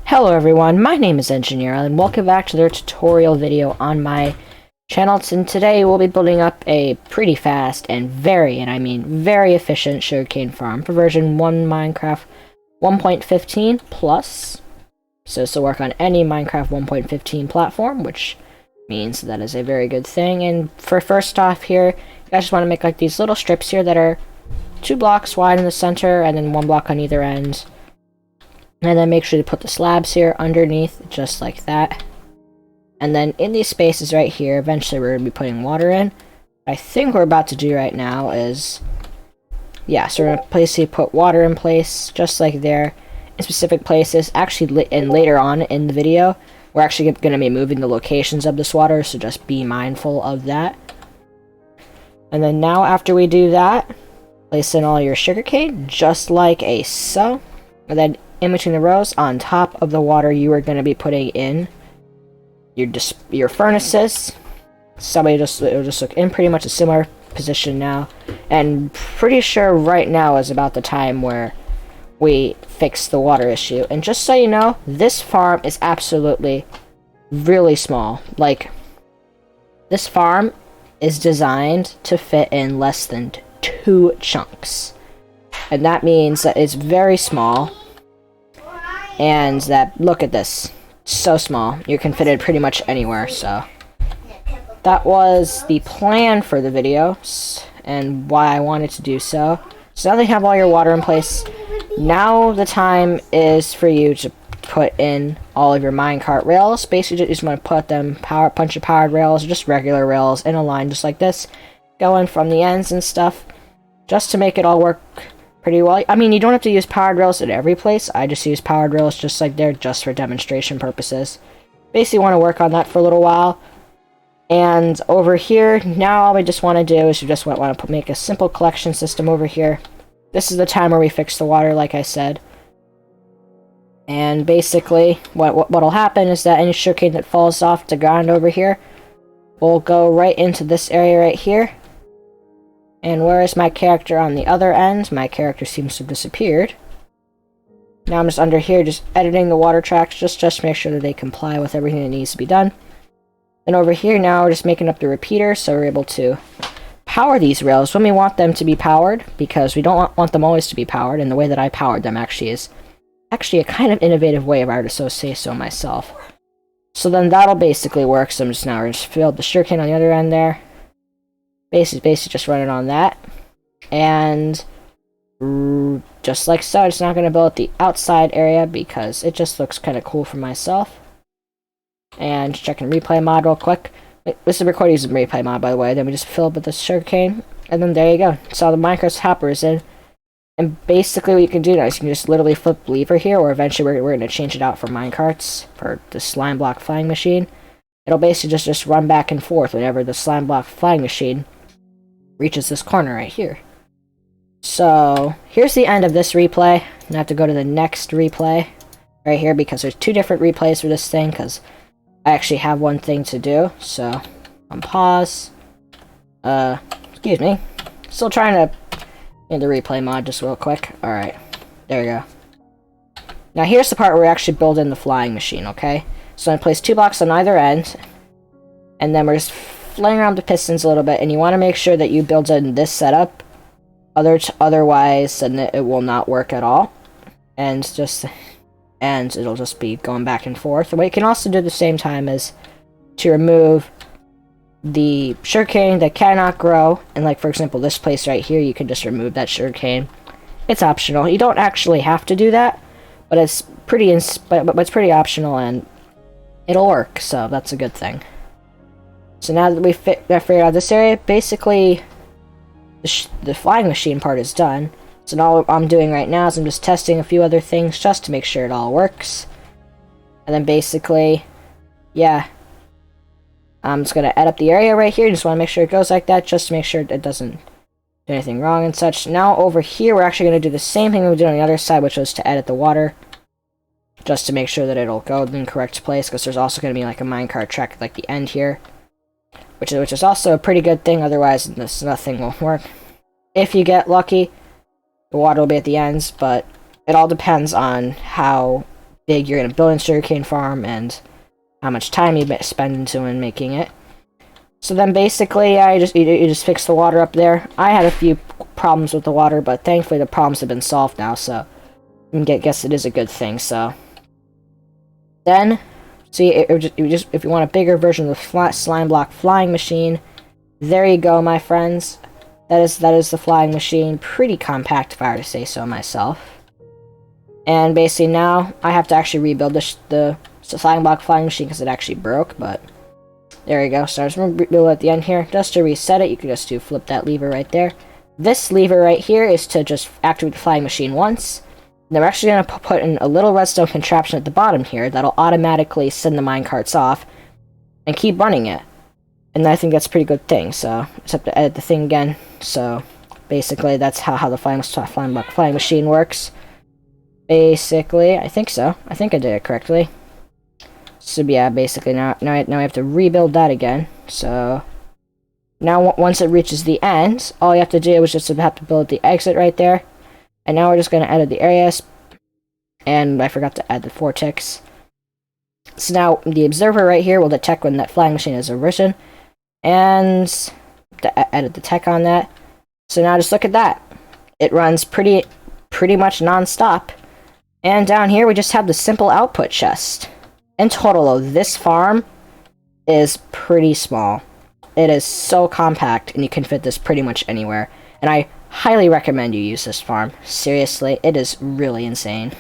Hello everyone, my name is Engineer and welcome back to their tutorial video on my channel. And today we'll be building up a pretty fast and I mean very efficient sugarcane farm for version 1 Minecraft 1.15 plus. So this will work on any Minecraft 1.15 platform, which means that is a very good thing. And for first off here, you guys just want to make like these little strips here that are 2 blocks wide in the center and then 1 block on either end. And then make sure to put the slabs here underneath, just like that. And then in these spaces right here, eventually we're going to be putting water in. I think what we're about to do right now is, yeah, so we're going to put water in place, just like there, in specific places. Actually, and later on in the video, we're actually going to be moving the locations of this water, so just be mindful of that. And then now, after we do that, place in all your sugarcane, just like so. And then in between the rows, on top of the water, you are going to be putting in your furnaces. It'll just look in pretty much a similar position now. And pretty sure right now is about the time where we fix the water issue. And just so you know, this farm is absolutely really small. Like, this farm is designed to fit in less than 2 chunks. And that means that it's very small. And that, look at this, so small, you can fit it pretty much anywhere. So that was the plan for the video, and why I wanted to do so. So now that you have all your water in place, now the time is for you to put in all of your minecart rails. Basically, you just want to put them, bunch of powered rails, or just regular rails, in a line just like this, going from the ends and stuff, just to make it all work pretty well. I mean, you don't have to use powered rails at every place. I just use powered rails just like there, just for demonstration purposes. Basically want to work on that for a little while. And over here, now all we just want to do is we just want to make a simple collection system over here. This is the time where we fix the water, like I said. And basically, what'll happen is that any sugarcane that falls off the ground over here will go right into this area right here. And where is my character on the other end? My character seems to have disappeared. Now I'm just under here, just editing the water tracks, just to make sure that they comply with everything that needs to be done. And over here now, we're just making up the repeater, so we're able to power these rails when we want them to be powered, because we don't want them always to be powered, and the way that I powered them actually is a kind of innovative way, if I were to say so myself. So then that'll basically work, so I'm just now, we're just filled the sugarcane on the other end there. Basically just run it on that, and just like so. I'm just not going to build the outside area because it just looks kind of cool for myself. And checking replay mod real quick. This is recording using replay mod, by the way. Then we just fill up with the sugarcane, and then there you go. So the Minecraft hopper is in, and basically what you can do now is you can just literally flip lever here, or eventually we're going to change it out for minecarts for the slime block flying machine. It'll basically just run back and forth whenever the slime block flying machine reaches this corner right here. So here's the end of this replay. I have to go to the next replay right here because there's 2 different replays for this thing, because I actually have one thing to do. So on pause. Excuse me. Still trying to in the replay mod just real quick. Alright, there we go. Now here's the part where we actually build in the flying machine, okay? So I'm going to place 2 blocks on either end, and then we're just playing around the pistons a little bit, and you want to make sure that you build in this setup. Otherwise, then it will not work at all, and it'll just be going back and forth. What you can also do at the same time is to remove the sugarcane that cannot grow, and like for example this place right here, you can just remove that sugarcane. It's optional. You don't actually have to do that, but it's pretty optional, and it'll work, so that's a good thing. So now that we figured out this area, basically the flying machine part is done. So now what I'm doing right now is I'm just testing a few other things just to make sure it all works. And then basically, yeah, I'm just going to add up the area right here. Just want to make sure it goes like that, just to make sure it doesn't do anything wrong and such. Now over here, we're actually going to do the same thing we did on the other side, which was to edit the water, just to make sure that it'll go in the correct place, because there's also going to be like a minecart track at like the end here, which is also a pretty good thing. Otherwise, nothing will work. If you get lucky, the water will be at the ends, but it all depends on how big you're going to build a sugarcane farm and how much time you spend into in making it. So then basically, you just fix the water up there. I had a few problems with the water, but thankfully the problems have been solved now, so I guess it is a good thing. So then, see, if you want a bigger version of the slime block flying machine, there you go, my friends. That is the flying machine. Pretty compact, if I were to say so myself. And basically now I have to actually rebuild the slime block flying machine because it actually broke, but there you go. So I just rebuild at the end here. Just to reset it, you can just flip that lever right there. This lever right here is to just activate the flying machine once. And then we're actually going to put in a little redstone contraption at the bottom here that'll automatically send the minecarts off and keep running it. And I think that's a pretty good thing. So just have to edit the thing again. So basically that's how the flying block flying machine works. Basically, I think so. I think I did it correctly. So yeah, basically now I have to rebuild that again. So now once it reaches the end, all you have to do is just have to build the exit right there. And now we're just going to edit the areas. And I forgot to add the vortex. So now the observer right here will detect when that flying machine has arisen. And to edit the tech on that. So now just look at that. It runs pretty much non-stop. And down here we just have the simple output chest. In total, though, this farm is pretty small. It is so compact, and you can fit this pretty much anywhere. And I highly recommend you use this farm. Seriously, it is really insane.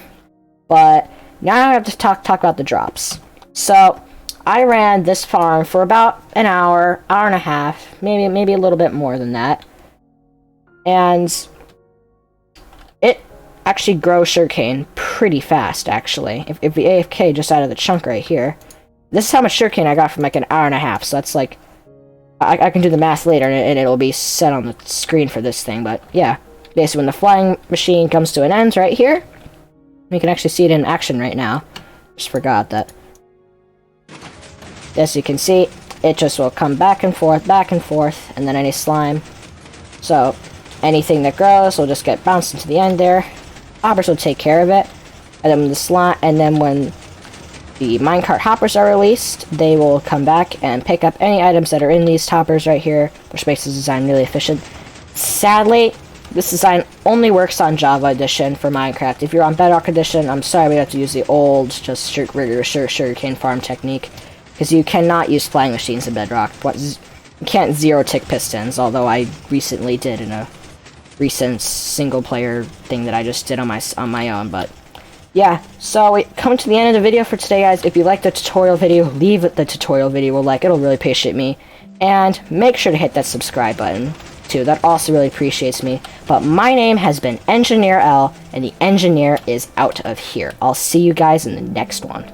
But now I have to talk about the drops. So I ran this farm for about an hour and a half, maybe a little bit more than that. And it actually grows sugarcane pretty fast, actually. If the AFK just out of the chunk right here, this is how much sugarcane I got from like an hour and a half, so that's like, I can do the math later and it'll be set on the screen for this thing, but yeah. Basically when the flying machine comes to an end right here, we can actually see it in action right now. Just forgot that. As you can see, it just will come back and forth, and then any slime. So anything that grows will just get bounced into the end there. Hoppers will take care of it, and then when the minecart hoppers are released, they will come back and pick up any items that are in these hoppers right here, which makes this design really efficient. Sadly, this design only works on Java Edition for Minecraft. If you're on Bedrock Edition, I'm sorry we have to use the old, just regular sugarcane farm technique, because you cannot use flying machines in Bedrock. You can't zero-tick pistons, although I recently did in a recent single-player thing that I just did on my own, but yeah. So we come to the end of the video for today, guys. If you like the tutorial video, leave the tutorial video a like. It'll really appreciate me, and make sure to hit that subscribe button too. That also really appreciates me. But my name has been Engineer L, and the engineer is out of here. I'll see you guys in the next one.